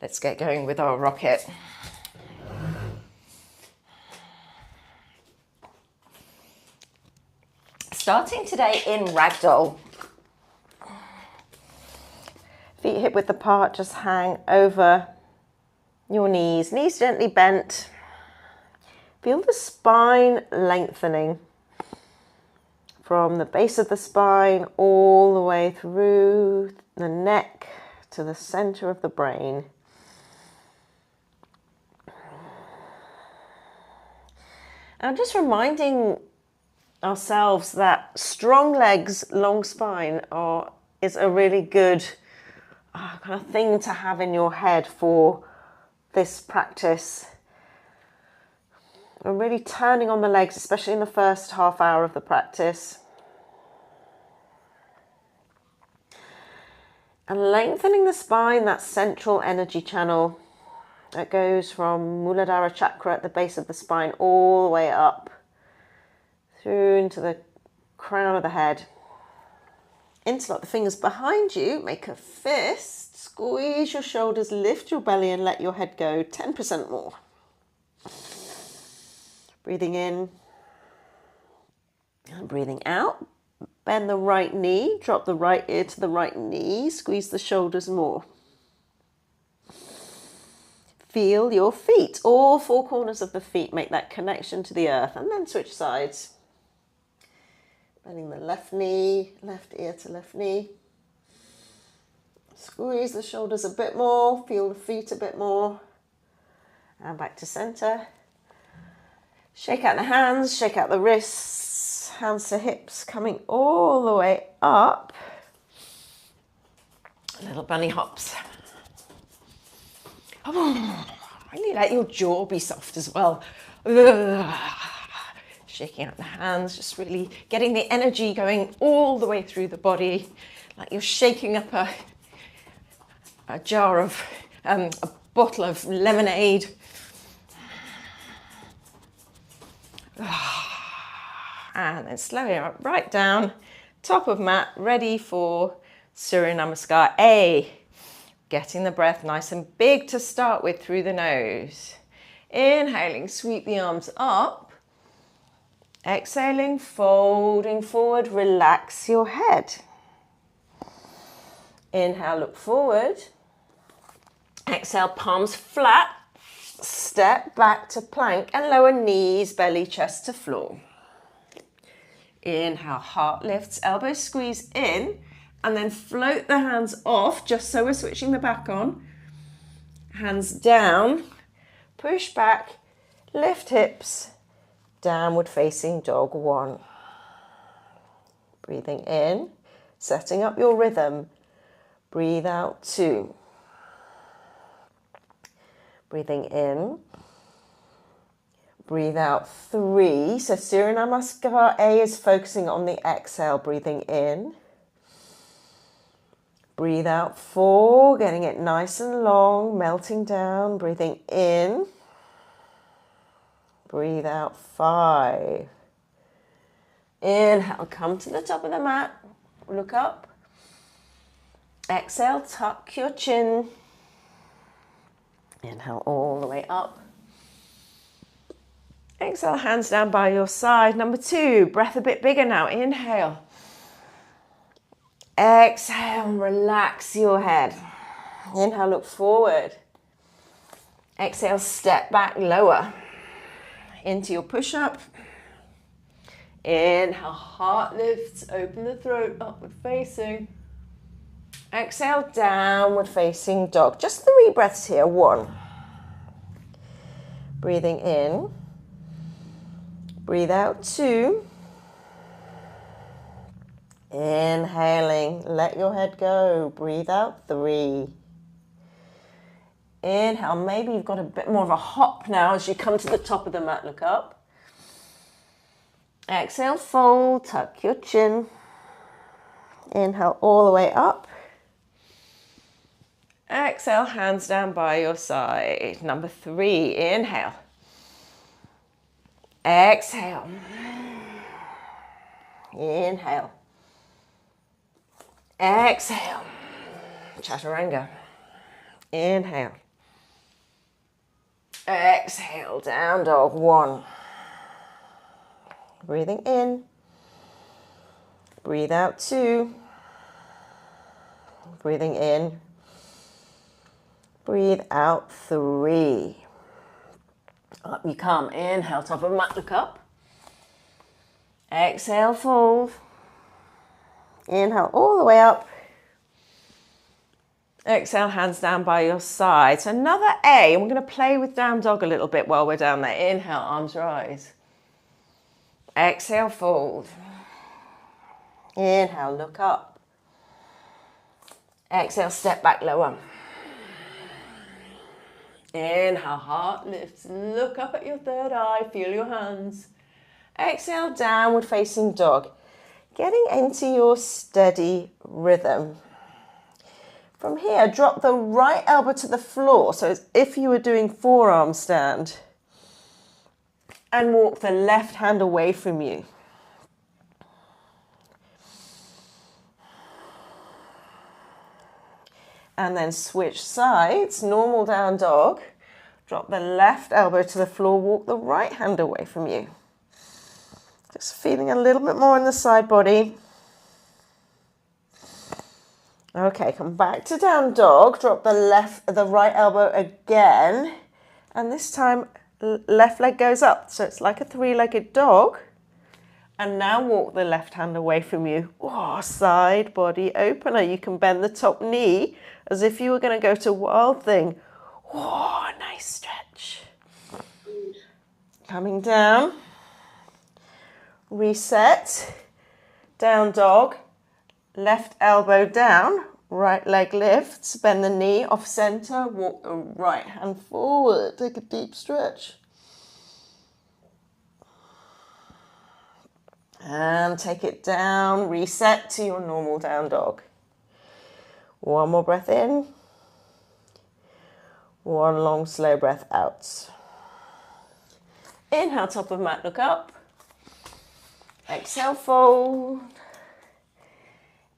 Let's get going with our rocket. Starting today in ragdoll. Feet hip width apart, just hang over your knees. Knees gently bent. Feel the spine lengthening from the base of the spine all the way through the neck to the center of the brain. And just reminding ourselves that strong legs, long spine is a really good kind of thing to have in your head for this practice. We're really turning on the legs, especially in the first half hour of the practice. And lengthening the spine, that central energy channel that goes from Muladhara chakra at the base of the spine all the way up through into the crown of the head. Interlock the fingers behind you, make a fist, squeeze your shoulders, lift your belly and let your head go 10% more. Breathing in and breathing out. Bend the right knee, drop the right ear to the right knee, squeeze the shoulders more. Feel your feet, all four corners of the feet, make that connection to the earth, and then switch sides. Bending the left knee, left ear to left knee. Squeeze the shoulders a bit more, feel the feet a bit more. And back to center. Shake out the hands, shake out the wrists, hands to hips, coming all the way up. Little bunny hops. Really let your jaw be soft as well. Shaking out the hands, just really getting the energy going all the way through the body, like you're shaking up a jar of, a bottle of lemonade. And then slowly right down, top of mat, ready for Surya Namaskar A. Getting the breath nice and big to start with through the nose. Inhaling, sweep the arms up. Exhaling, folding forward, relax your head. Inhale, look forward. Exhale, palms flat. Step back to plank and lower knees, belly, chest to floor. Inhale, heart lifts, elbows squeeze in, and then float the hands off, just so we're switching the back on. Hands down, push back, lift hips, downward facing dog one. Breathing in, setting up your rhythm. Breathe out two. Breathing in. Breathe out three. So Surya Namaskar A is focusing on the exhale. Breathing in. Breathe out four. Getting it nice and long. Melting down. Breathing in. Breathe out five. Inhale. Come to the top of the mat. Look up. Exhale. Tuck your chin. Inhale all the way up. Exhale, hands down by your side. Number two, breath a bit bigger now. Inhale. Exhale, relax your head. Inhale, look forward. Exhale, step back, lower. Into your push-up. Inhale, heart lifts, open the throat, upward facing. Exhale, downward facing dog. Just 3 breaths here. 1. Breathing in. Breathe out 2. Inhaling, let your head go. Breathe out 3. Inhale, maybe you've got a bit more of a hop now as you come to the top of the mat. Look up. Exhale, fold, tuck your chin. Inhale all the way up. Exhale, hands down by your side. Number 3, inhale. Exhale. Inhale. Exhale. Chaturanga. Inhale. Exhale, down dog, 1. Breathing in. Breathe out, 2. Breathing in. Breathe out, 3. Up you come. Inhale, top of mat, look up. Exhale, fold. Inhale all the way up. Exhale, hands down by your side. So another A, and we're going to play with down dog a little bit while we're down there. Inhale, arms rise. Exhale, fold. Inhale, look up. Exhale, step back, lower. Inhale, heart lifts. Look up at your third eye. Feel your hands. Exhale, downward facing dog. Getting into your steady rhythm. From here, drop the right elbow to the floor. So as if you were doing forearm stand. And walk the left hand away from you. And then switch sides, normal down dog. Drop the left elbow to the floor, walk the right hand away from you. Just feeling a little bit more in the side body. Okay, come back to down dog. Drop the right elbow again. And this time, left leg goes up. So it's like a 3-legged dog. And now walk the left hand away from you. Oh, side body opener. You can bend the top knee as if you were going to go to Wild Thing. Oh, nice stretch. Coming down. Reset. Down dog. Left elbow down. Right leg lifts. Bend the knee off center. Walk the right hand forward. Take a deep stretch. And take it down, reset to your normal down dog. One more breath in. One long, slow breath out. Inhale, top of mat, look up. Exhale, fold.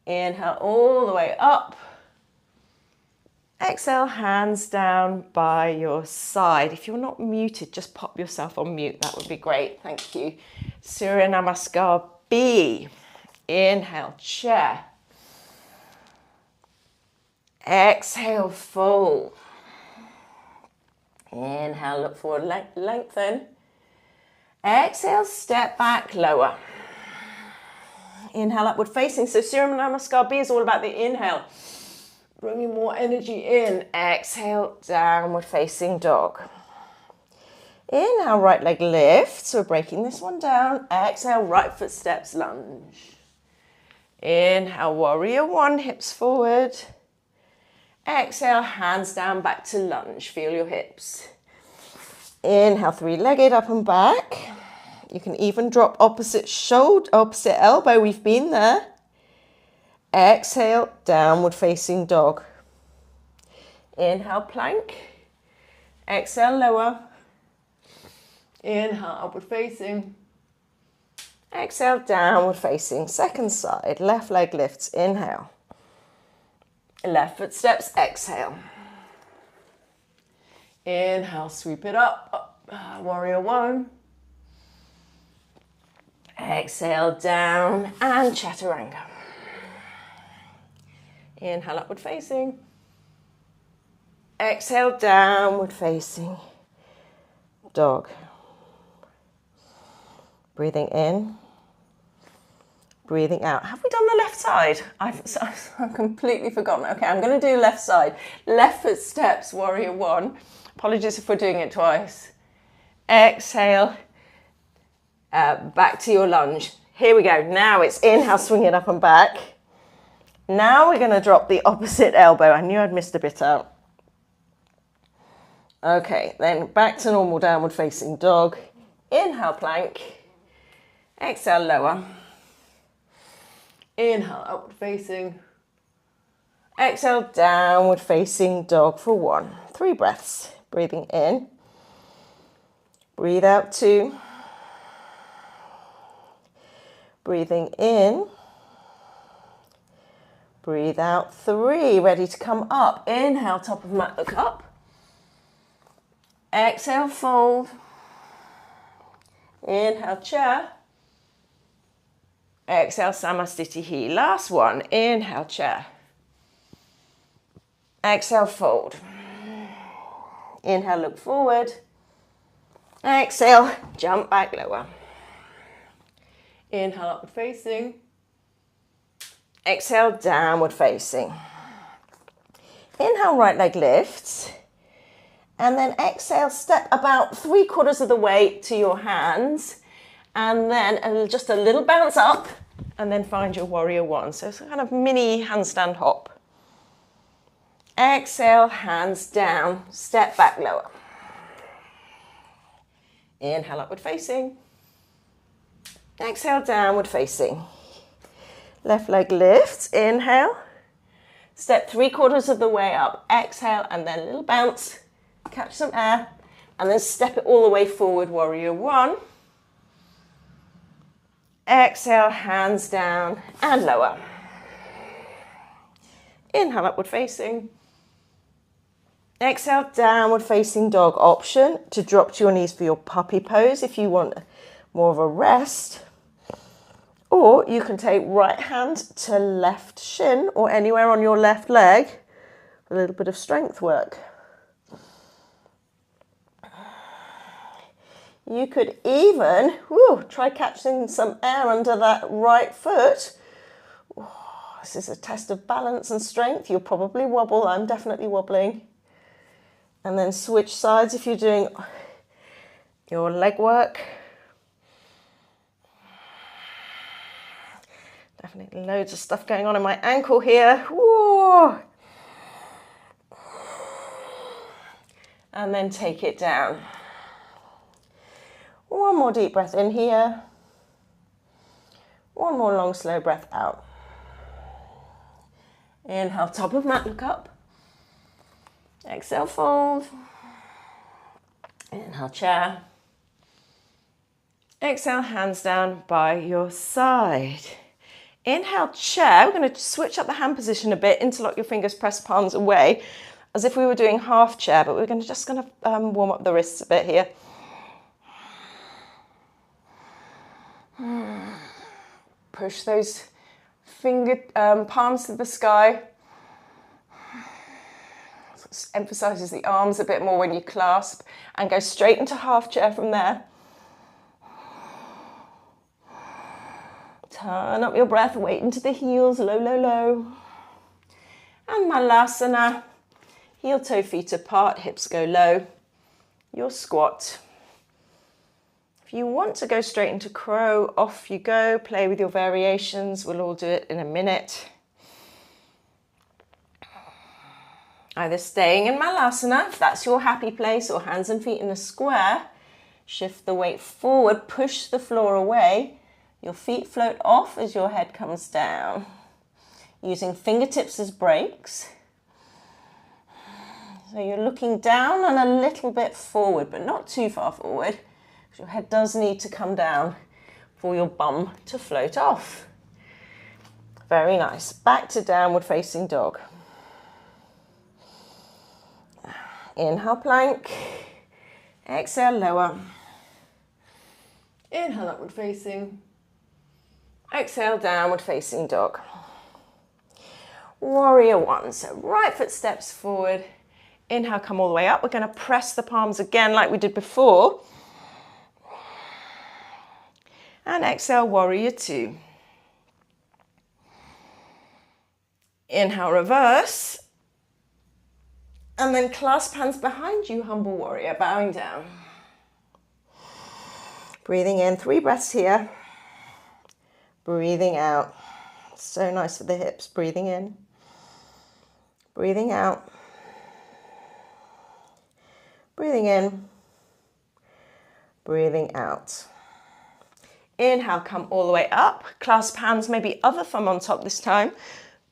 Inhale all the way up. Exhale, hands down by your side. If you're not muted, just pop yourself on mute. That would be great. Thank you. Surya Namaskar B. Inhale, chair. Exhale, fold. Inhale, look forward, lengthen. Exhale, step back, lower. Inhale, upward facing. So Surya Namaskar B is all about the inhale. Bringing more energy in. Exhale, downward facing dog. Inhale, right leg lifts. So we're breaking this one down. Exhale, right foot steps, lunge. Inhale, warrior 1, hips forward. Exhale, hands down, back to lunge. Feel your hips. Inhale, 3-legged up and back. You can even drop opposite shoulder, opposite elbow. We've been there. Exhale, downward facing dog. Inhale, plank. Exhale, lower. Inhale, upward facing. Exhale, downward facing. Second side, left leg lifts. Inhale. Left foot steps, exhale. Inhale, sweep it up. Warrior 1. Exhale, down and chaturanga. Inhale, upward facing. Exhale, downward facing dog. Breathing in. Breathing out. Have we done the left side? I've completely forgotten. Okay, I'm going to do left side. Left foot steps, warrior 1. Apologies if we're doing it twice. Exhale. Back to your lunge. Here we go. Now it's inhale, swing it up and back. Now we're going to drop the opposite elbow. I knew I'd missed a bit out. Okay, then back to normal downward facing dog. Inhale, plank. Exhale, lower. Inhale, upward facing. Exhale, downward facing dog for 1. 3 breaths. Breathing in. Breathe out 2. Breathing in. Breathe out 3. Ready to come up. Inhale, top of mat, look up. Exhale, fold. Inhale, chair. Exhale, Samasthiti. Last one. Inhale, chair. Exhale, fold. Inhale, look forward. Exhale, jump back lower. Inhale, upward facing. Exhale, downward facing. Inhale, right leg lifts. And then exhale, step about 3/4 of the way to your hands. And then just a little bounce up. And then find your warrior one. So it's a kind of mini handstand hop. Exhale, hands down, step back lower. Inhale, upward facing. Exhale, downward facing. Left leg lifts, inhale. Step 3/4 of the way up. Exhale, and then a little bounce. Catch some air. And then step it all the way forward, warrior one. Exhale, hands down and lower. Inhale, upward facing. Exhale, downward facing dog. Option to drop to your knees for your puppy pose if you want more of a rest. Or you can take right hand to left shin or anywhere on your left leg. A little bit of strength work. You could even try catching some air under that right foot. This is a test of balance and strength. You'll probably wobble. I'm definitely wobbling. And then switch sides if you're doing your leg work. Definitely loads of stuff going on in my ankle here. Whoa. And then take it down. One more deep breath in here. One more long, slow breath out. Inhale, top of mat, look up. Exhale, fold. Inhale, chair. Exhale, hands down by your side. Inhale, chair. We're going to switch up the hand position a bit. Interlock your fingers, press palms away, as if we were doing half chair, but we're just going to warm up the wrists a bit here. Push those palms to the sky. Emphasizes the arms a bit more when you clasp, and go straight into half chair from there. Turn up your breath, weight into the heels, low, low, low. And Malasana, heel toe feet apart, hips go low. Your squat. If you want to go straight into crow, off you go. Play with your variations. We'll all do it in a minute. Either staying in Malasana, if that's your happy place, or hands and feet in a square. Shift the weight forward, push the floor away. Your feet float off as your head comes down. Using fingertips as brakes. So you're looking down and a little bit forward, but not too far forward. Your head does need to come down for your bum to float off. Very nice. Back to downward facing dog. Inhale, plank. Exhale, lower. Inhale, upward facing. Exhale, downward facing dog. Warrior one. So right foot steps forward. Inhale, come all the way up. We're going to press the palms again like we did before. And exhale, warrior two. Inhale, reverse. And then clasp hands behind you, humble warrior, bowing down. Breathing in, 3 breaths here. Breathing out. So nice for the hips. Breathing in. Breathing out. Breathing in. Breathing out. Inhale, come all the way up. Clasp hands, maybe other thumb on top this time.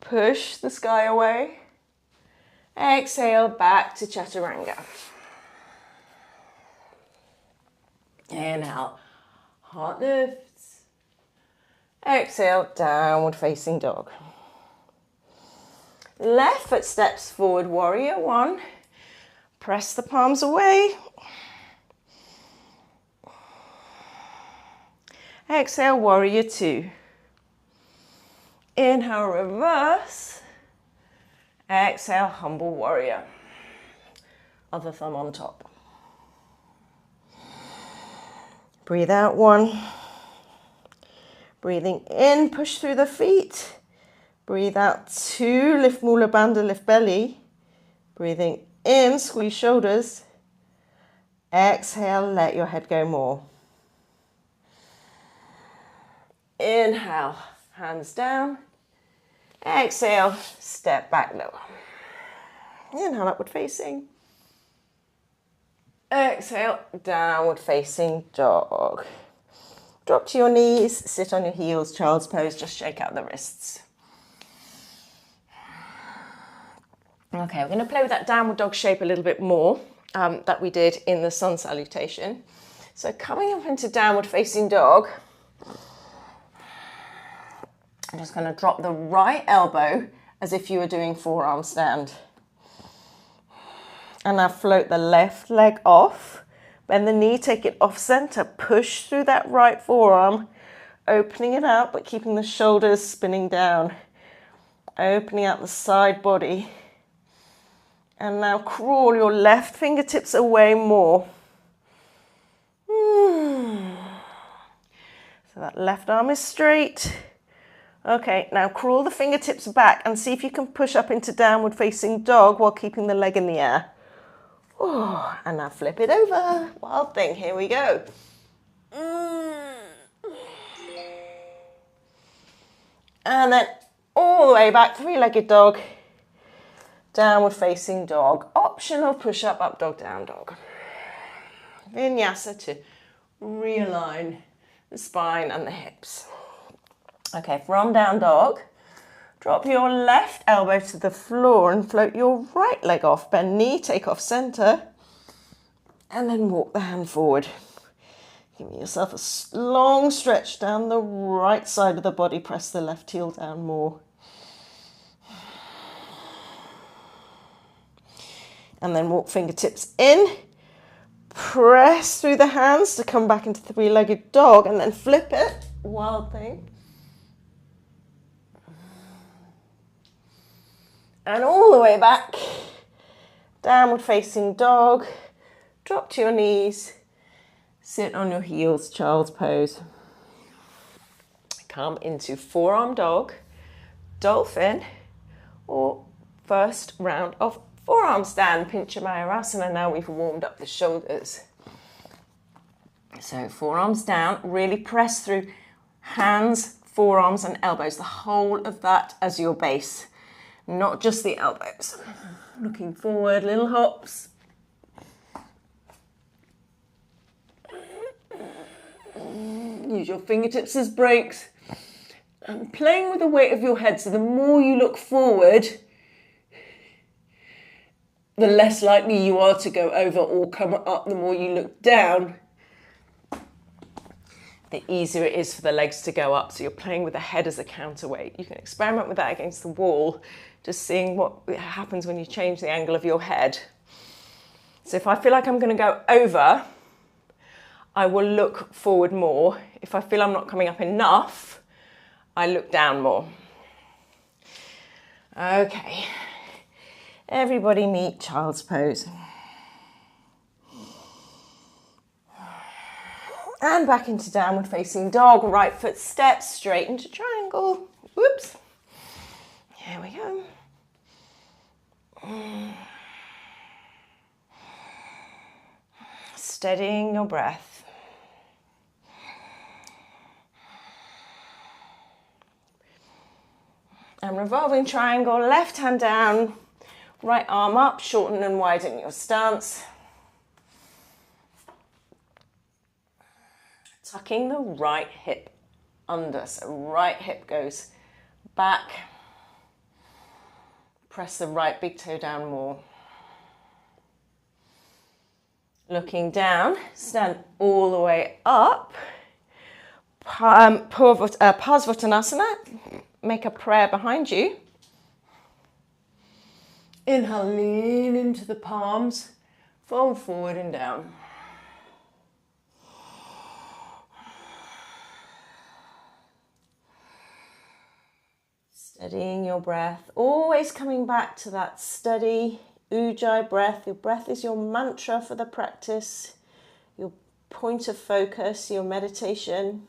Push the sky away. Exhale, back to Chaturanga. Inhale, heart lifts. Exhale, downward facing dog. Left foot steps forward, warrior one. Press the palms away. Exhale, warrior two. Inhale, reverse. Exhale, humble warrior. Other thumb on top. Breathe out one. Breathing in, push through the feet. Breathe out two, lift Mula Bandha, lift belly. Breathing in, squeeze shoulders. Exhale, let your head go more. Inhale, hands down. Exhale, step back lower. Inhale, upward facing. Exhale, downward facing dog. Drop to your knees, sit on your heels, child's pose, just shake out the wrists. Okay, we're going to play with that downward dog shape a little bit more that we did in the sun salutation. So coming up into downward facing dog, I'm just going to drop the right elbow as if you were doing forearm stand. And now float the left leg off. Bend the knee, take it off center, push through that right forearm, opening it out, but keeping the shoulders spinning down. Opening out the side body. And now crawl your left fingertips away more. So that left arm is straight. Okay, now crawl the fingertips back and see if you can push up into downward facing dog while keeping the leg in the air. Oh, and now flip it over. Wild thing, here we go. And then all the way back, three-legged dog. Downward facing dog. Optional push-up, up dog, down dog. Vinyasa to realign the spine and the hips. Okay, from down dog, drop your left elbow to the floor and float your right leg off. Bend knee, take off center, and then walk the hand forward. Giving yourself a long stretch down the right side of the body. Press the left heel down more. And then walk fingertips in. Press through the hands to come back into three-legged dog and then flip it. Wild thing. And all the way back. Downward facing dog. Drop to your knees. Sit on your heels, child's pose. Come into forearm dog, dolphin, or first round of forearm stand, Pincha Mayurasana. Now we've warmed up the shoulders. So forearms down, really press through hands, forearms and elbows, the whole of that as your base, not just the elbows. Looking forward, little hops. Use your fingertips as brakes. And playing with the weight of your head, so the more you look forward, the less likely you are to go over or come up. The more you look down, the easier it is for the legs to go up. So you're playing with the head as a counterweight. You can experiment with that against the wall, just seeing what happens when you change the angle of your head. So if I feel like I'm going to go over, I will look forward more. If I feel I'm not coming up enough, I look down more. Okay. Everybody meet child's pose. And back into downward facing dog. Right foot steps straight into triangle. Whoops. Here we go. Steadying your breath. And revolving triangle, left hand down, right arm up, shorten and widen your stance. Tucking the right hip under, so right hip goes back. Press the right big toe down more. Looking down, stand all the way up. Parsvottanasana, make a prayer behind you. Inhale, lean into the palms. Fold forward and down. Steadying your breath, always coming back to that steady Ujjayi breath. Your breath is your mantra for the practice, your point of focus, your meditation.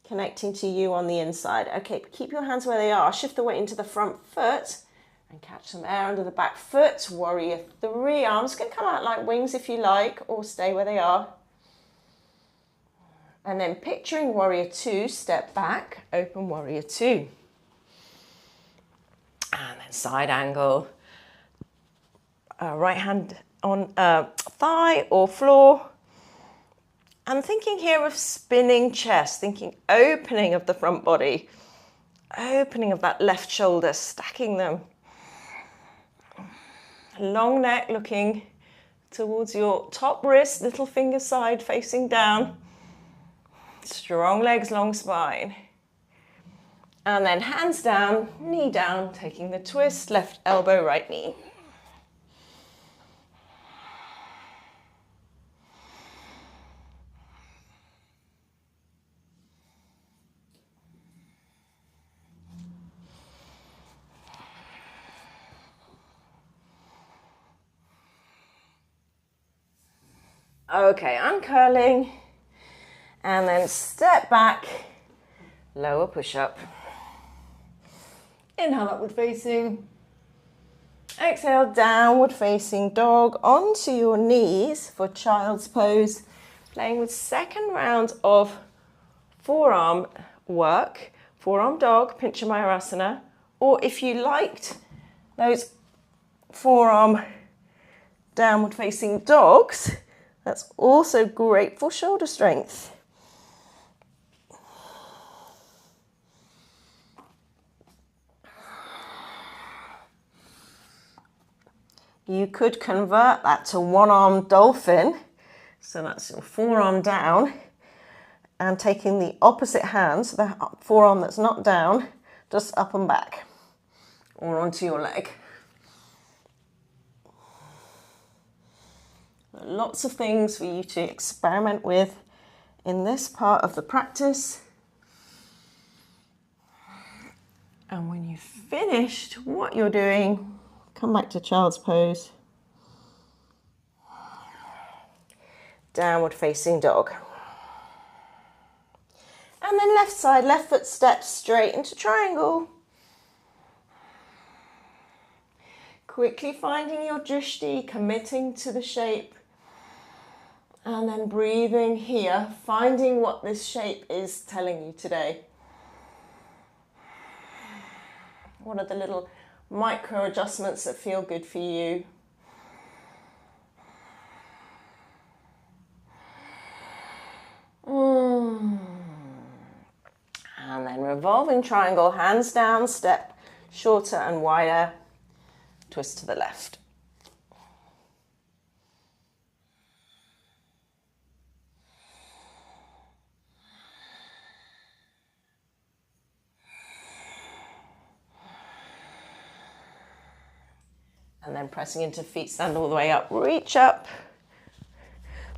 Connecting to you on the inside. Okay, keep your hands where they are. Shift the weight into the front foot and catch some air under the back foot. Warrior 3. Arms can come out like wings if you like, or stay where they are. And then picturing Warrior 2, step back, open Warrior 2. And then side angle. Right hand on thigh or floor. And thinking here of spinning chest, thinking opening of the front body, opening of that left shoulder, stacking them. Long neck looking towards your top wrist, little finger side facing down. Strong legs, long spine. And then hands down, knee down, taking the twist, left elbow, right knee. Okay, uncurling. And then step back, lower push-up. Inhale, upward facing. Exhale, downward facing dog onto your knees for child's pose. Playing with second round of forearm work. Forearm dog, Pincha Mayurasana. Or if you liked those forearm downward facing dogs, that's also great for shoulder strength. You could convert that to one-arm dolphin. So that's your forearm down and taking the opposite hand, so the forearm that's not down, just up and back or onto your leg. Lots of things for you to experiment with in this part of the practice. And when you've finished what you're doing, come back to child's pose. Downward facing dog. And then left side, left foot steps straight into triangle. Quickly finding your drishti, committing to the shape. And then breathing here, finding what this shape is telling you today. What are the little micro adjustments that feel good for you? And then revolving triangle, hands down, step shorter and wider, twist to the left. And then pressing into feet, stand all the way up, reach up.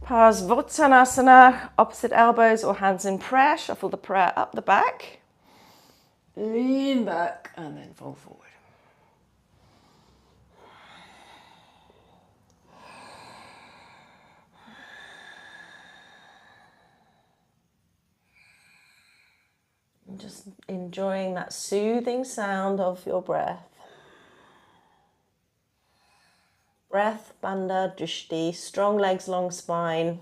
Parsvottanasana, opposite elbows or hands in prayer, shuffle the prayer up the back. Lean back and then fall forward. And just enjoying that soothing sound of your breath. Breath, bandha, drishti, strong legs, long spine.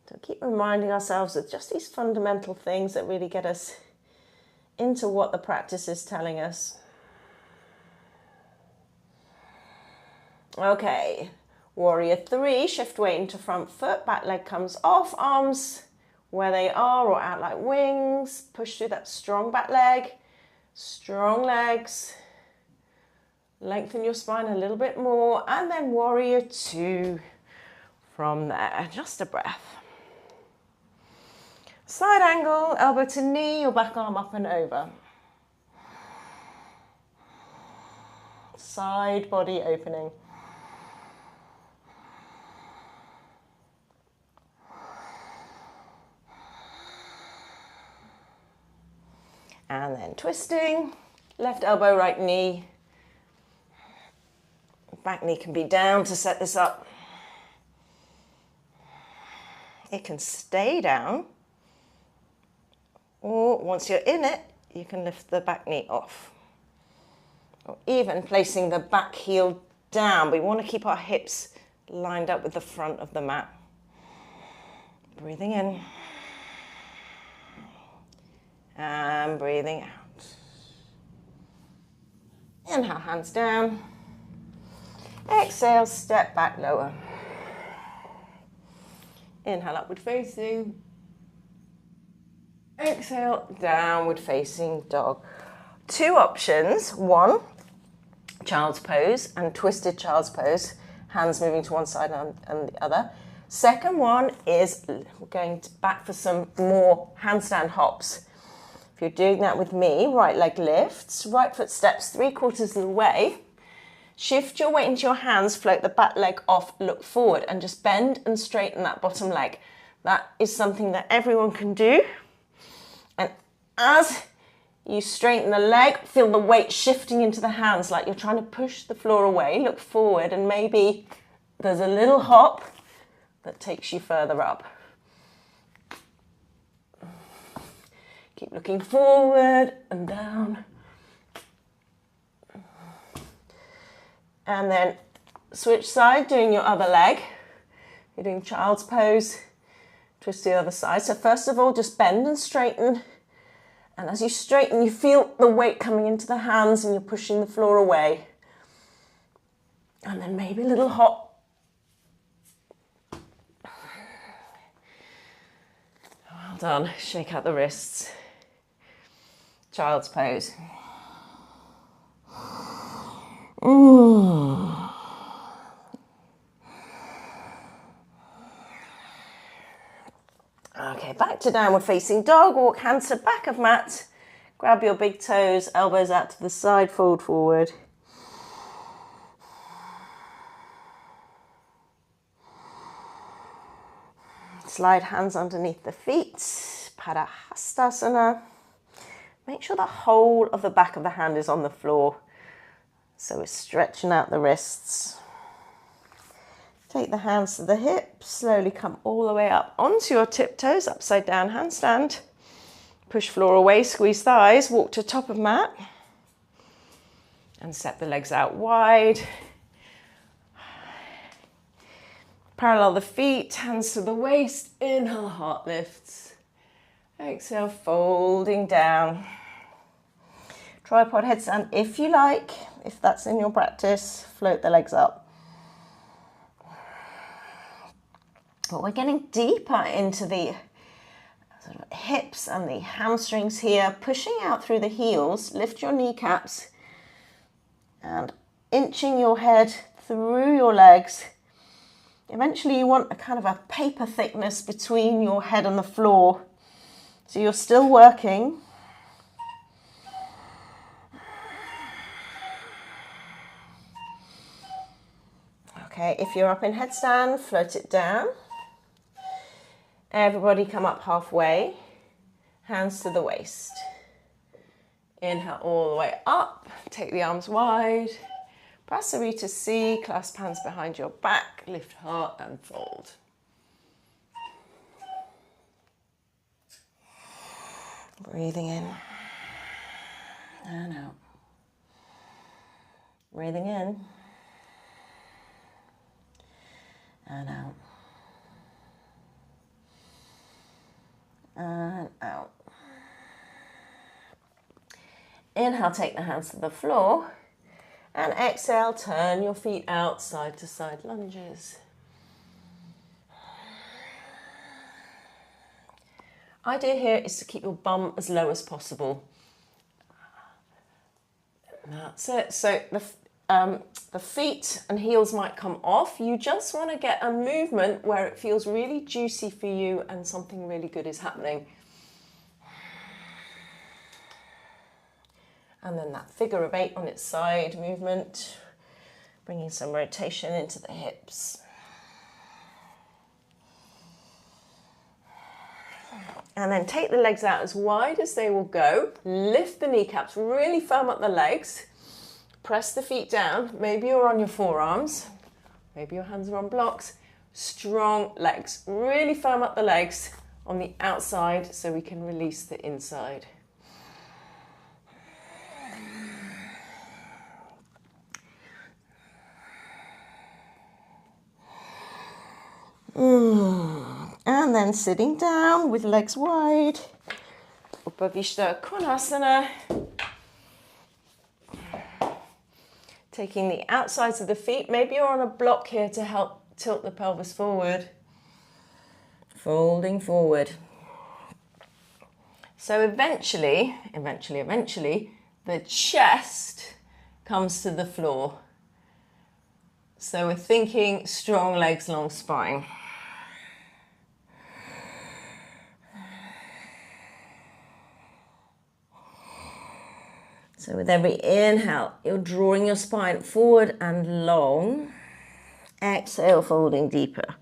So keep reminding ourselves of just these fundamental things that really get us into what the practice is telling us. Okay, warrior 3, shift weight into front foot, back leg comes off, arms where they are or out like wings. Push through that strong back leg, strong legs. Lengthen your spine a little bit more, and then warrior 2 from there. Just a breath. Side angle, elbow to knee, your back arm up and over. Side body opening. And then twisting, left elbow, right knee. Back knee can be down to set this up. It can stay down, or once you're in it, you can lift the back knee off. Or even placing the back heel down. We want to keep our hips lined up with the front of the mat. Breathing in. And breathing out. Inhale, hands down. Exhale, step back lower. Inhale, upward facing. Exhale, downward facing dog. Two options. One, child's pose and twisted child's pose. Hands moving to one side and the other. Second one is we're going back for some more handstand hops. If you're doing that with me, right leg lifts, right foot steps 3/4 of the way. Shift your weight into your hands, float the back leg off, look forward, and just bend and straighten that bottom leg. That is something that everyone can do. And as you straighten the leg, feel the weight shifting into the hands like you're trying to push the floor away. Look forward, and maybe there's a little hop that takes you further up. Keep looking forward and down. And then switch side, doing your other leg. You're doing child's pose, twist the other side. So first of all, just bend and straighten. And as you straighten, you feel the weight coming into the hands and you're pushing the floor away. And then maybe a little hop. Well done. Shake out the wrists. Child's pose. Okay, back to downward facing dog. Walk hands to back of mat. Grab your big toes, elbows out to the side, fold forward. Slide hands underneath the feet. Padahastasana. Make sure the whole of the back of the hand is on the floor. So we're stretching out the wrists. Take the hands to the hips, slowly come all the way up onto your tiptoes, upside down handstand. Push floor away, squeeze thighs, walk to top of mat. And step the legs out wide. Parallel the feet, hands to the waist, inhale, heart lifts. Exhale, folding down. Tripod headstand if you like, if that's in your practice, float the legs up. But we're getting deeper into the sort of hips and the hamstrings here, pushing out through the heels, lift your kneecaps and inching your head through your legs. Eventually you want a kind of a paper thickness between your head and the floor. So you're still working. Okay, if you're up in headstand, float it down. Everybody come up halfway, hands to the waist. Inhale all the way up, take the arms wide. Prasarita C, clasp hands behind your back, lift heart and fold. Breathing in and out. Breathing in and out. And out. Inhale, take the hands to the floor. And exhale, turn your feet out, side to side lunges. Idea here is to keep your bum as low as possible. That's it. So the feet and heels might come off. You just want to get a movement where it feels really juicy for you and something really good is happening. And then that figure of 8 on its side movement, bringing some rotation into the hips. And then take the legs out as wide as they will go. Lift the kneecaps, really firm up the legs. Press the feet down. Maybe you're on your forearms. Maybe your hands are on blocks. Strong legs. Really firm up the legs on the outside so we can release the inside. And then sitting down with legs wide. Upavishta Konasana. Taking the outsides of the feet. Maybe you're on a block here to help tilt the pelvis forward. Folding forward. So eventually, the chest comes to the floor. So we're thinking strong legs, long spine. So with every inhale, you're drawing your spine forward and long. Exhale, folding deeper.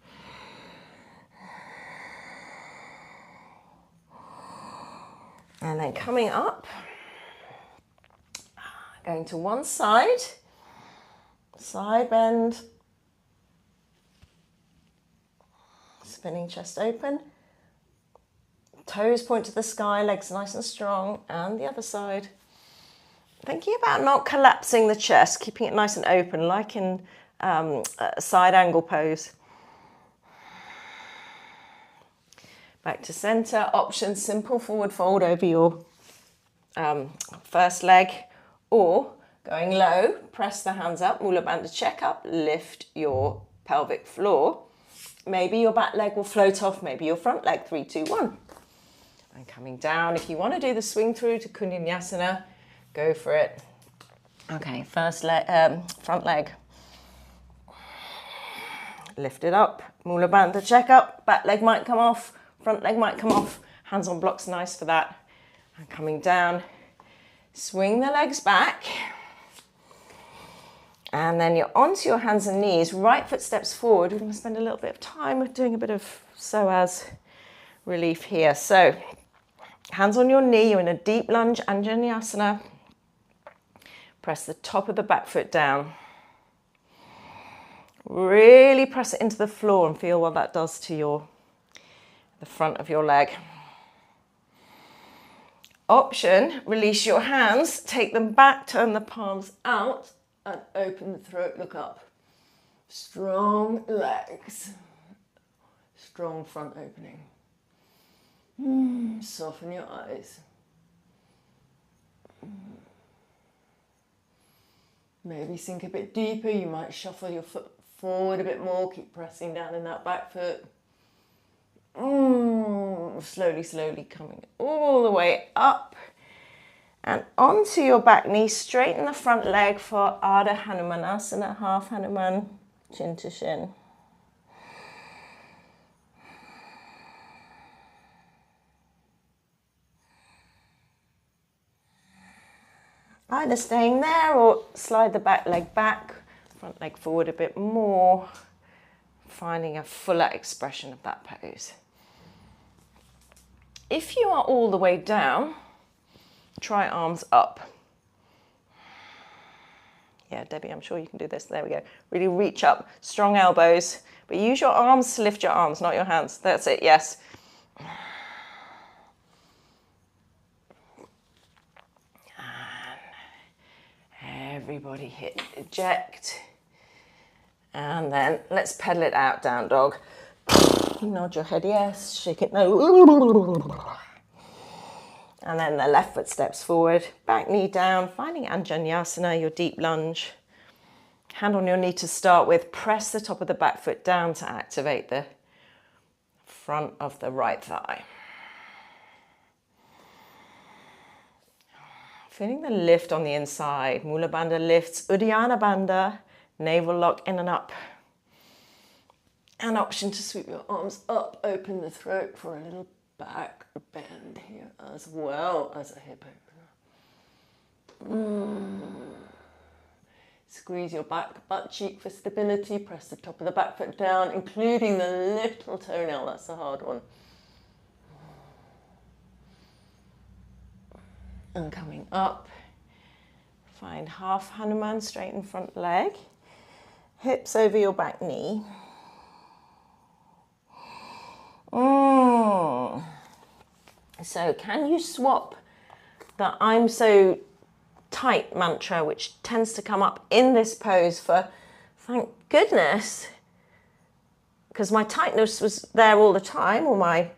And then coming up, going to one side, side bend, spinning chest open, toes point to the sky, legs nice and strong, and the other side. Thinking about not collapsing the chest, keeping it nice and open, like in a side angle pose. Back to center, option, simple forward fold over your first leg, or going low, press the hands up, Mula Bandha check up, lift your pelvic floor. Maybe your back leg will float off, maybe your front leg, 3, 2, 1. And coming down, if you want to do the swing through to Kundalini, go for it. Okay, first leg, front leg. Lift it up, Mula Bandha check up, back leg might come off, front leg might come off, hands on blocks, nice for that. And coming down, swing the legs back. And then you're onto your hands and knees, right foot steps forward. We're going to spend a little bit of time doing a bit of psoas relief here. So, hands on your knee, you're in a deep lunge, Anjaneyasana. Press the top of the back foot down. Really press it into the floor and feel what that does to the front of your leg. Option, release your hands, take them back, turn the palms out and open the throat, look up. Strong legs, strong front opening. Soften your eyes. Maybe sink a bit deeper, you might shuffle your foot forward a bit more, keep pressing down in that back foot. Slowly, slowly coming all the way up and onto your back knee. Straighten the front leg for Ardha Hanumanasana, half Hanuman, chin to shin. Either staying there or slide the back leg back, front leg forward a bit more, finding a fuller expression of that pose. If you are all the way down, try arms up. Yeah, Debbie, I'm sure you can do this. There we go. Really reach up, strong elbows, but use your arms to lift your arms, not your hands. That's it, yes. Everybody hit eject. And then let's pedal it out, down dog. Nod your head yes, shake it no. And then the left foot steps forward, back knee down, finding Anjaneyasana, your deep lunge. Hand on your knee to start with, press the top of the back foot down to activate the front of the right thigh. Feeling the lift on the inside. Mula Bandha lifts, Uddiyana Bandha, navel lock in and up. An option to sweep your arms up, open the throat for a little back bend here as well as a hip Squeeze your back butt cheek for stability. Press the top of the back foot down, including the little toenail. That's the hard one. And coming up, find half Hanuman, straighten front leg. Hips over your back knee. So can you swap the I'm so tight mantra, which tends to come up in this pose, for thank goodness, because my tightness was there all the time, or my,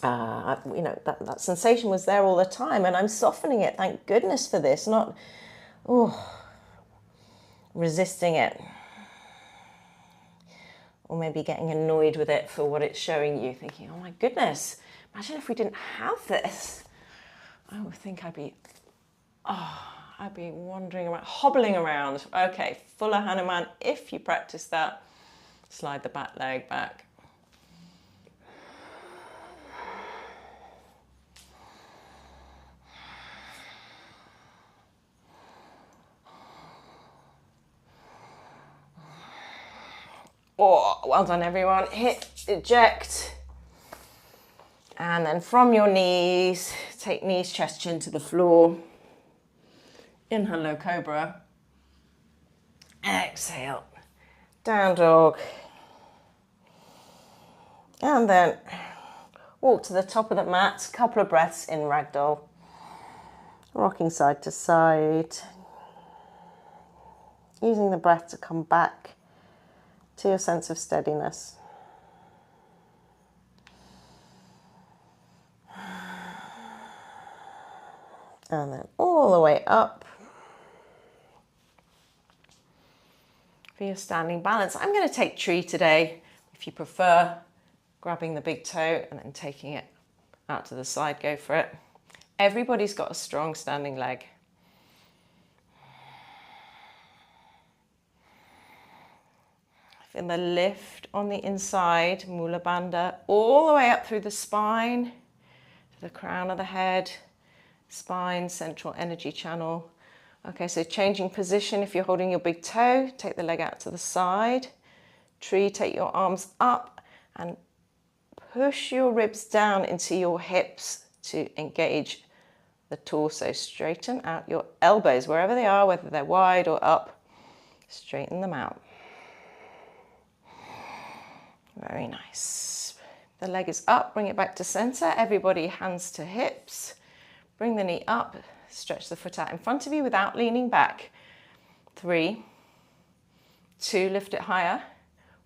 that sensation was there all the time, and I'm softening it. Thank goodness for this, not, resisting it. Or maybe getting annoyed with it for what it's showing you, thinking, oh my goodness, imagine if we didn't have this. I would think I'd be wandering around, hobbling around. Okay, fuller Hanuman. If you practice that, slide the back leg back. Oh, well done everyone. Hit, eject. And then from your knees, take knees, chest, chin to the floor. Inhale, low cobra. Exhale, down dog. And then walk to the top of the mat, couple of breaths in ragdoll. Rocking side to side. Using the breath to come back to your sense of steadiness. And then all the way up for your standing balance. I'm going to take tree today. If you prefer, grabbing the big toe and then taking it out to the side, go for it. Everybody's got a strong standing leg. Feel the lift on the inside, Mula Bandha, all the way up through the spine, to the crown of the head, spine, central energy channel. Okay, so changing position. If you're holding your big toe, take the leg out to the side. Tree, take your arms up and push your ribs down into your hips to engage the torso. Straighten out your elbows, wherever they are, whether they're wide or up, straighten them out. Very nice. The leg is up, bring it back to center. Everybody, hands to hips. Bring the knee up, stretch the foot out in front of you without leaning back. 3, 2, lift it higher.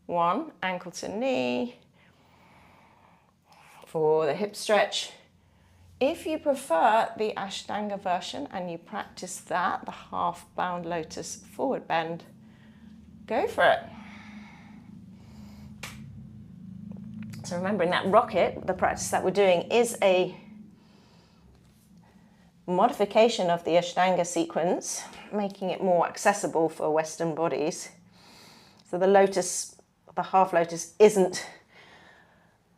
1, ankle to knee. For the hip stretch. If you prefer the Ashtanga version and you practice that, the half bound lotus forward bend, go for it. So remembering that rocket, the practice that we're doing is a modification of the Ashtanga sequence, making it more accessible for Western bodies. So the lotus, the half lotus, isn't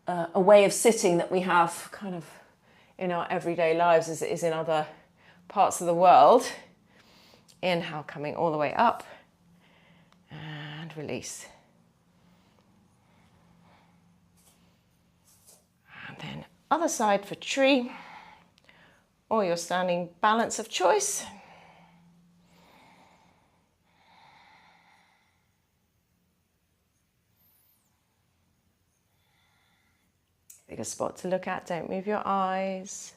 a way of sitting that we have kind of in our everyday lives as it is in other parts of the world. Inhale, coming all the way up, and release. And then other side for tree, or your standing balance of choice. Pick a spot to look at, don't move your eyes.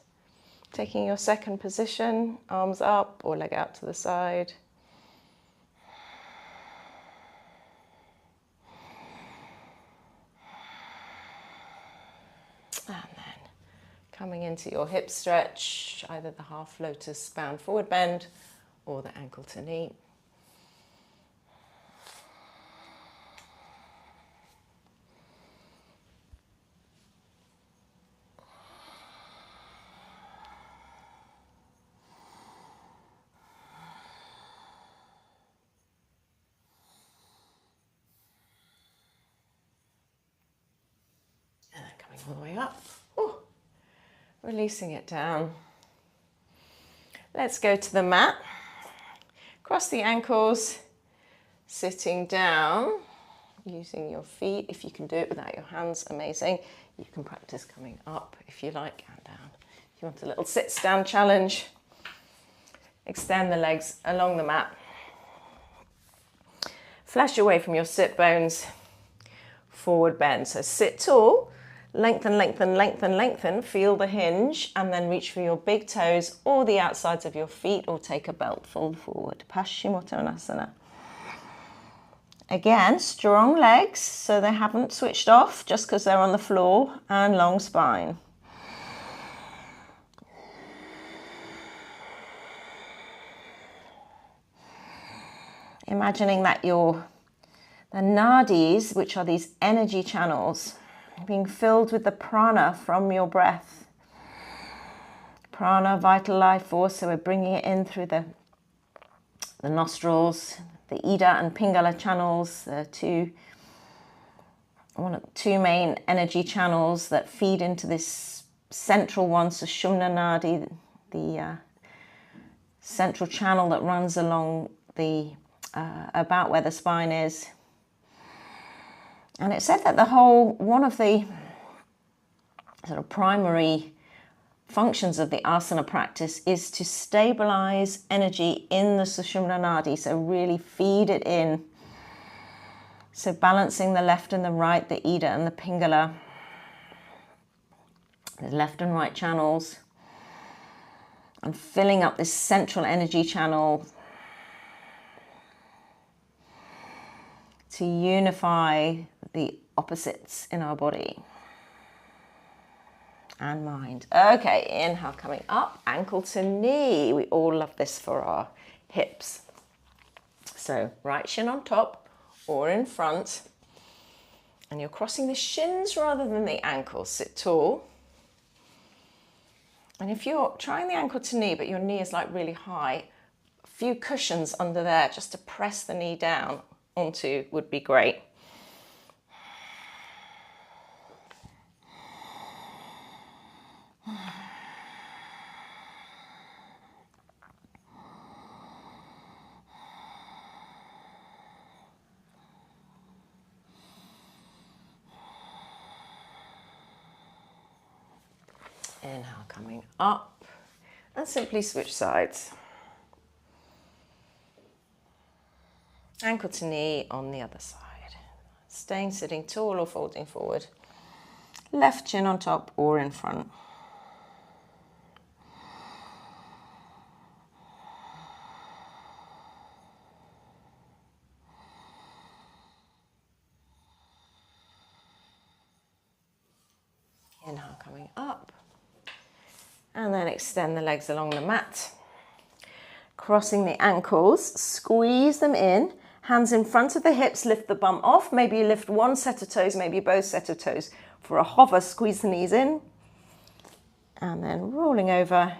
Taking your second position, arms up or leg out to the side. And then coming into your hip stretch, either the half lotus bound forward bend or the ankle to knee. And then coming all the way up. Ooh. Releasing it down. Let's go to the mat. Cross the ankles, sitting down, using your feet. If you can do it without your hands, amazing. You can practice coming up if you like, and down. If you want a little sit-stand challenge, extend the legs along the mat. Flash away from your sit bones, forward bend. So sit tall, lengthen, lengthen, lengthen, lengthen, feel the hinge, and then reach for your big toes or the outsides of your feet, or take a belt, fold forward. Paschimottanasana. Again, strong legs, so they haven't switched off just because they're on the floor, and long spine. Imagining that the nadis, which are these energy channels, being filled with the prana from your breath. Prana, vital life force, so we're bringing it in through the nostrils, the Ida and Pingala channels, the two main energy channels that feed into this central one, Sushumna Nadi, the central channel that runs along the about where the spine is. And it said that one of the sort of primary functions of the asana practice is to stabilize energy in the Sushumna Nadi, so really feed it in. So balancing the left and the right, the Ida and the Pingala, the left and right channels, and filling up this central energy channel to unify the opposites in our body and mind. Okay, inhale, coming up, ankle to knee. We all love this for our hips. So right shin on top or in front, and you're crossing the shins rather than the ankles. Sit tall. And if you're trying the ankle to knee, but your knee is like really high, a few cushions under there just to press the knee down onto would be great. Inhale, coming up, and simply switch sides. Ankle to knee on the other side. Staying sitting tall or folding forward. Left chin on top or in front. Inhale, coming up. And then extend the legs along the mat. Crossing the ankles, squeeze them in. Hands in front of the hips, lift the bum off. Maybe you lift one set of toes, maybe both set of toes. For a hover, squeeze the knees in. And then rolling over,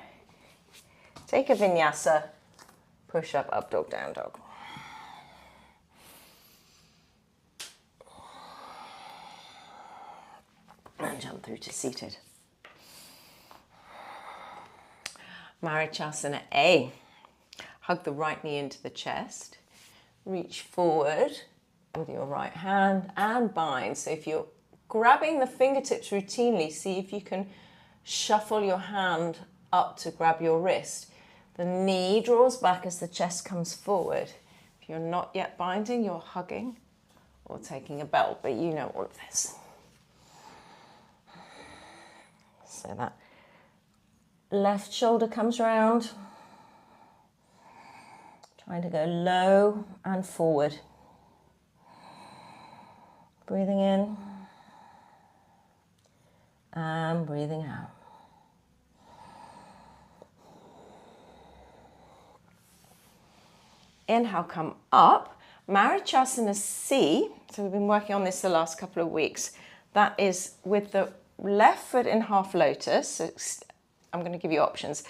take a vinyasa, push up, up dog, down dog. And jump through to seated. Marichasana A. Hug the right knee into the chest. Reach forward with your right hand and bind. So if you're grabbing the fingertips routinely, see if you can shuffle your hand up to grab your wrist. The knee draws back as the chest comes forward. If you're not yet binding, you're hugging or taking a belt, but you know all of this. So that left shoulder comes round. Trying to go low and forward. Breathing in and breathing out. Inhale, come up. Marichasana C. So we've been working on this the last couple of weeks. That is with the left foot in half lotus. So I'm going to give you options.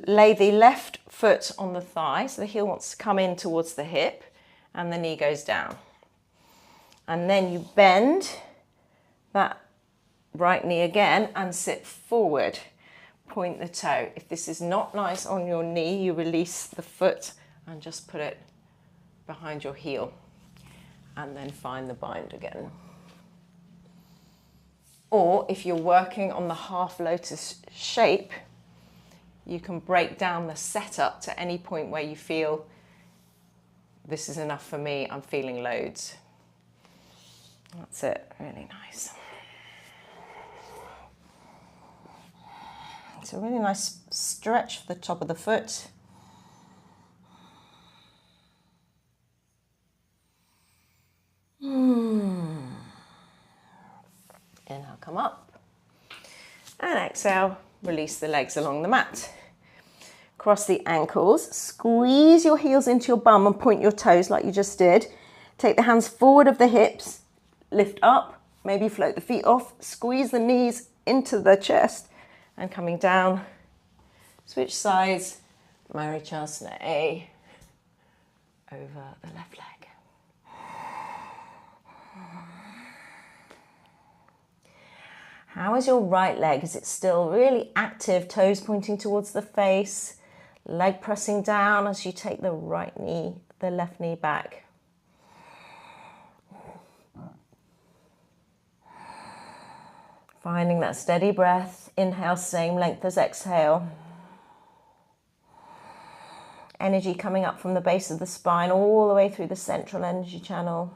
Lay the left foot on the thigh, so the heel wants to come in towards the hip, and the knee goes down. And then you bend that right knee again and sit forward. point the toe. If this is not nice on your knee, you release the foot and just put it behind your heel and then find the bind again. Or if you're working on the half lotus shape, you can break down the setup to any point where you feel this is enough for me, I'm feeling loads. That's it, really nice. It's a really nice stretch for the top of the foot. Inhale, come up. And exhale, release the legs along the mat. Cross the ankles, squeeze your heels into your bum and point your toes like you just did. Take the hands forward of the hips, lift up, maybe float the feet off, squeeze the knees into the chest and coming down. Switch sides, Marichasana A over the left leg. How is your right leg? Is it still really active? Toes pointing towards the face, leg pressing down as you take the right knee, the left knee back. Finding that steady breath. Inhale, same length as exhale. Energy coming up from the base of the spine all the way through the central energy channel.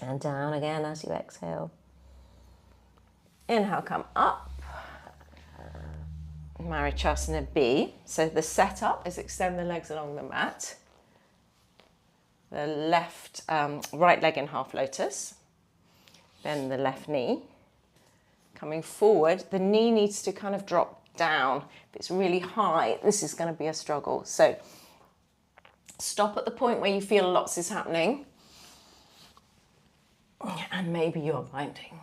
And down again as you exhale. Inhale, come up. Marichasana B. So the setup is extend the legs along the mat. The left, right leg in half lotus. Bend the left knee. Coming forward, the knee needs to kind of drop down. If it's really high, this is going to be a struggle. So stop at the point where you feel lots is happening. And maybe you're binding.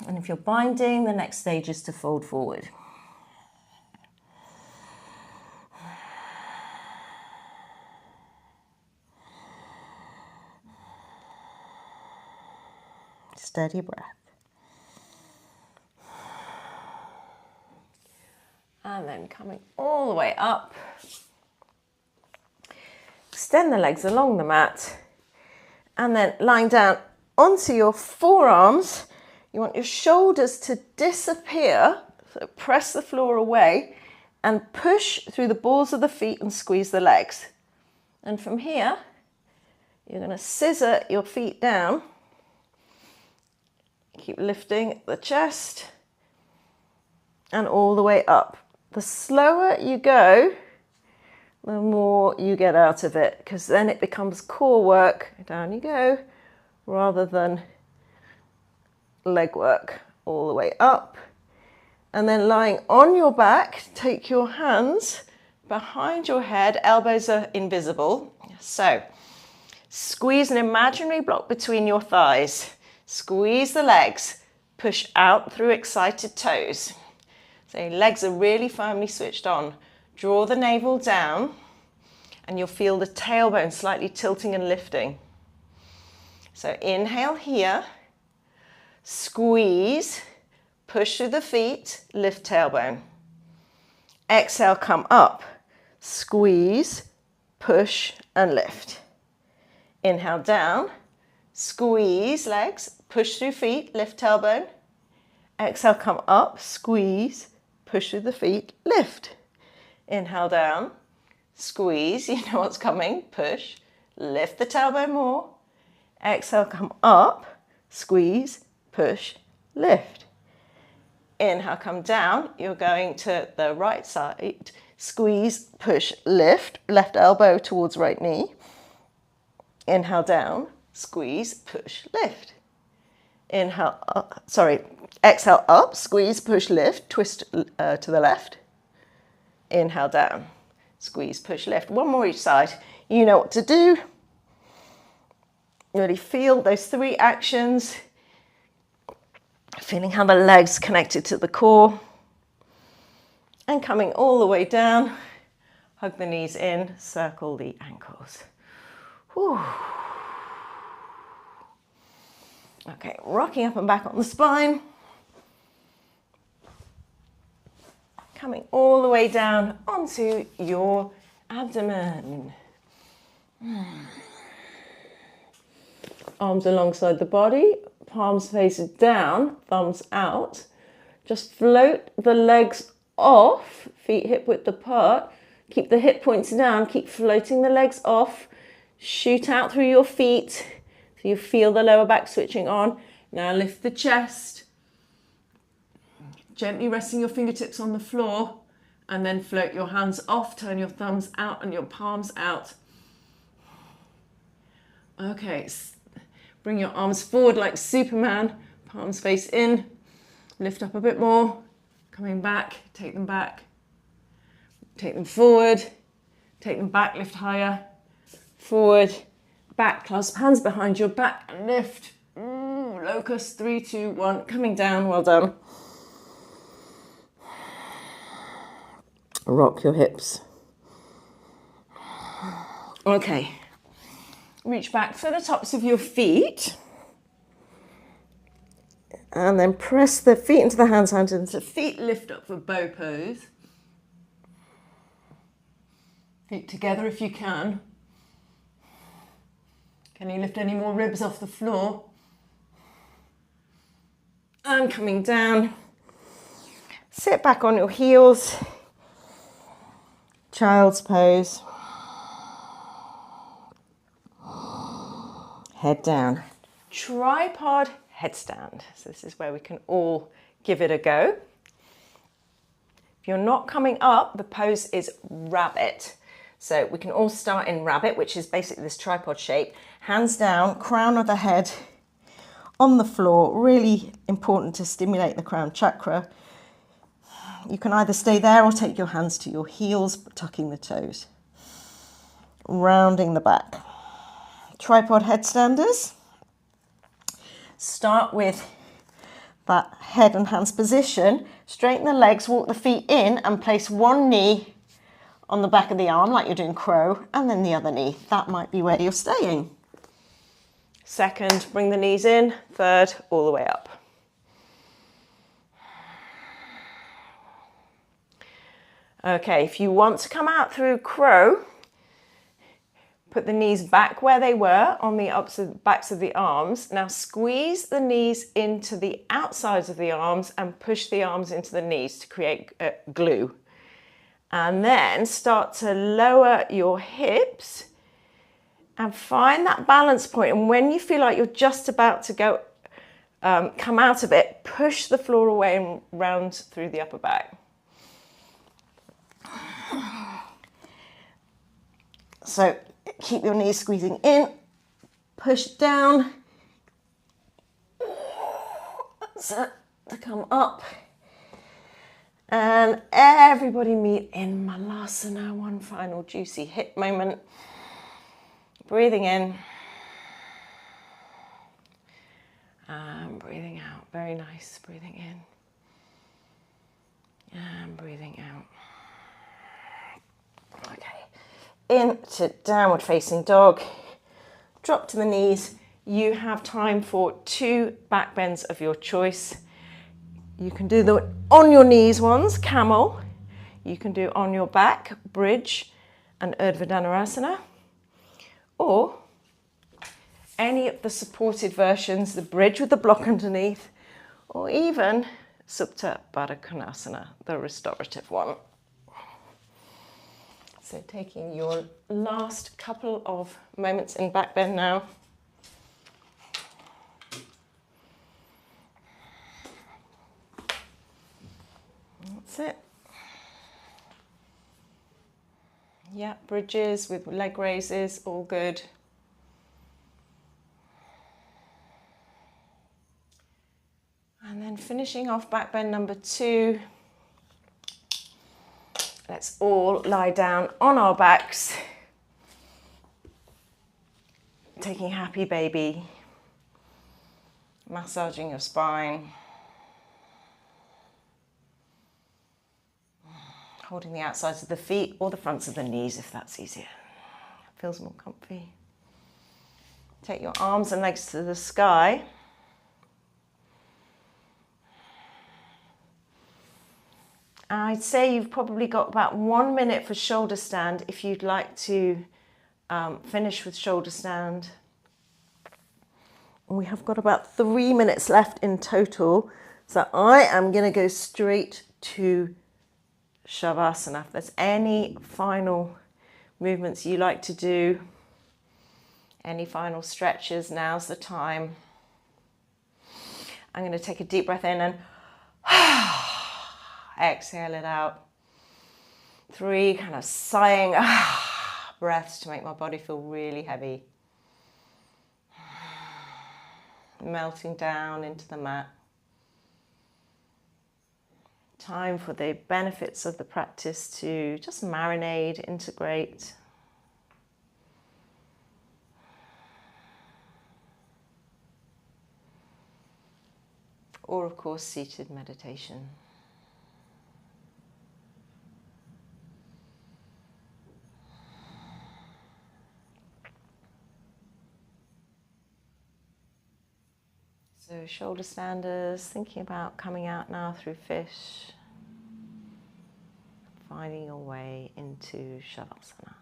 And if you're binding, the next stage is to fold forward. Steady breath. And then coming all the way up. Extend the legs along the mat. And then lying down onto your forearms. You want your shoulders to disappear, so press the floor away and push through the balls of the feet and squeeze the legs. And from here, you're going to scissor your feet down. Keep lifting the chest and all the way up. The slower you go, the more you get out of it, because then it becomes core work. Down you go, rather than leg work. All the way up. And then lying on your back, take your hands behind your head, elbows are invisible. So squeeze an imaginary block between your thighs. Squeeze the legs, push out through excited toes. So your legs are really firmly switched on. Draw the navel down and you'll feel the tailbone slightly tilting and lifting. So inhale here, squeeze, push through the feet, lift tailbone. Exhale, come up, squeeze, push and lift. Inhale down, squeeze legs, push through feet, lift tailbone. Exhale, come up, squeeze, push through the feet, lift. Inhale down, squeeze, you know what's coming, push, lift the tailbone more. Exhale, come up, squeeze, push, lift. Inhale, come down, you're going to the right side, squeeze, push, lift, left elbow towards right knee. Inhale down, squeeze, push, lift. Inhale up, exhale up, squeeze, push, lift, twist to the left. Inhale down, squeeze, push, lift. One more each side. You know what to do. Really feel those three actions. Feeling how the legs connected to the core. And coming all the way down. Hug the knees in, circle the ankles. Whew. Okay, rocking up and back on the spine. Coming all the way down onto your abdomen. Arms alongside the body, palms facing down, thumbs out. Just float the legs off, feet hip width apart. Keep the hip points down, keep floating the legs off. Shoot out through your feet so you feel the lower back switching on. Now lift the chest. Gently resting your fingertips on the floor and then float your hands off, turn your thumbs out and your palms out. Okay, bring your arms forward like Superman, palms face in, lift up a bit more, coming back, take them forward, take them back, lift higher, forward, back, clasp hands behind your back and lift. Locust, 3, 2, 1, coming down, well done. Rock your hips. Okay, reach back for the tops of your feet. And then press the feet into the hands into the feet, lift up for bow pose. Feet together if you can. Can you lift any more ribs off the floor? And coming down. Sit back on your heels. Child's pose. Head down. Tripod headstand. So this is where we can all give it a go. If you're not coming up, the pose is rabbit. So we can all start in rabbit, which is basically this tripod shape. Hands down, crown of the head on the floor. Really important to stimulate the crown chakra. You can either stay there or take your hands to your heels, tucking the toes. Rounding the back. Tripod headstanders. Start with that head and hands position. Straighten the legs, walk the feet in and place one knee on the back of the arm like you're doing crow and then the other knee. That might be where you're staying. Second, bring the knees in. Third, all the way up. Okay, if you want to come out through crow, put the knees back where they were on the backs of the arms. Now squeeze the knees into the outsides of the arms and push the arms into the knees to create glue. And then start to lower your hips and find that balance point. And when you feel like you're just about to go, come out of it, push the floor away and round through the upper back. So keep your knees squeezing in, push down, so to come up. And everybody meet in Malasana, one final juicy hip moment. Breathing in and breathing out. Very nice. Breathing in and breathing out. Okay, into downward facing dog. Drop to the knees. You have time for 2 back bends of your choice. You can do the on your knees ones, camel. You can do on your back, bridge and Urdhva Dhanurasana. Or any of the supported versions, the bridge with the block underneath, or even Supta Baddha Konasana, the restorative one. So taking your last couple of moments in back bend now. That's it. Yeah, bridges with leg raises, all good. And then finishing off back bend number 2. Let's all lie down on our backs. Taking happy baby. Massaging your spine. Holding the outsides of the feet or the fronts of the knees if that's easier. Feels more comfy. Take your arms and legs to the sky. I'd say you've probably got about 1 minute for shoulder stand if you'd like to finish with shoulder stand. And we have got about 3 minutes left in total. So I am going to go straight to Shavasana. If there's any final movements you like to do, any final stretches, now's the time. I'm going to take a deep breath in and exhale it out. 3 kind of sighing breaths to make my body feel really heavy. Melting down into the mat. Time for the benefits of the practice to just marinate, integrate. Or, of course, seated meditation. So shoulder standers, thinking about coming out now through fish, finding your way into Shavasana.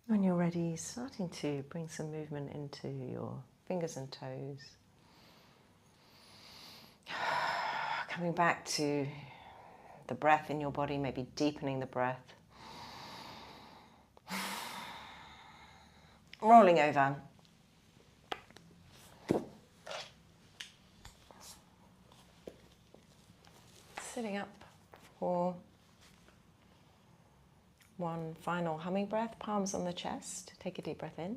When you're ready, starting to bring some movement into your fingers and toes. Coming back to the breath in your body, maybe deepening the breath. Rolling over. Sitting up for one final humming breath, palms on the chest. Take a deep breath in.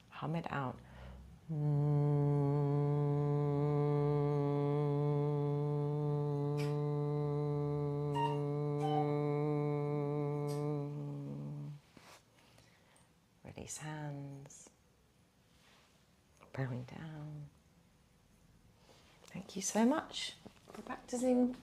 Hum it out. Release hands. Bowing down. Thank you so much for practicing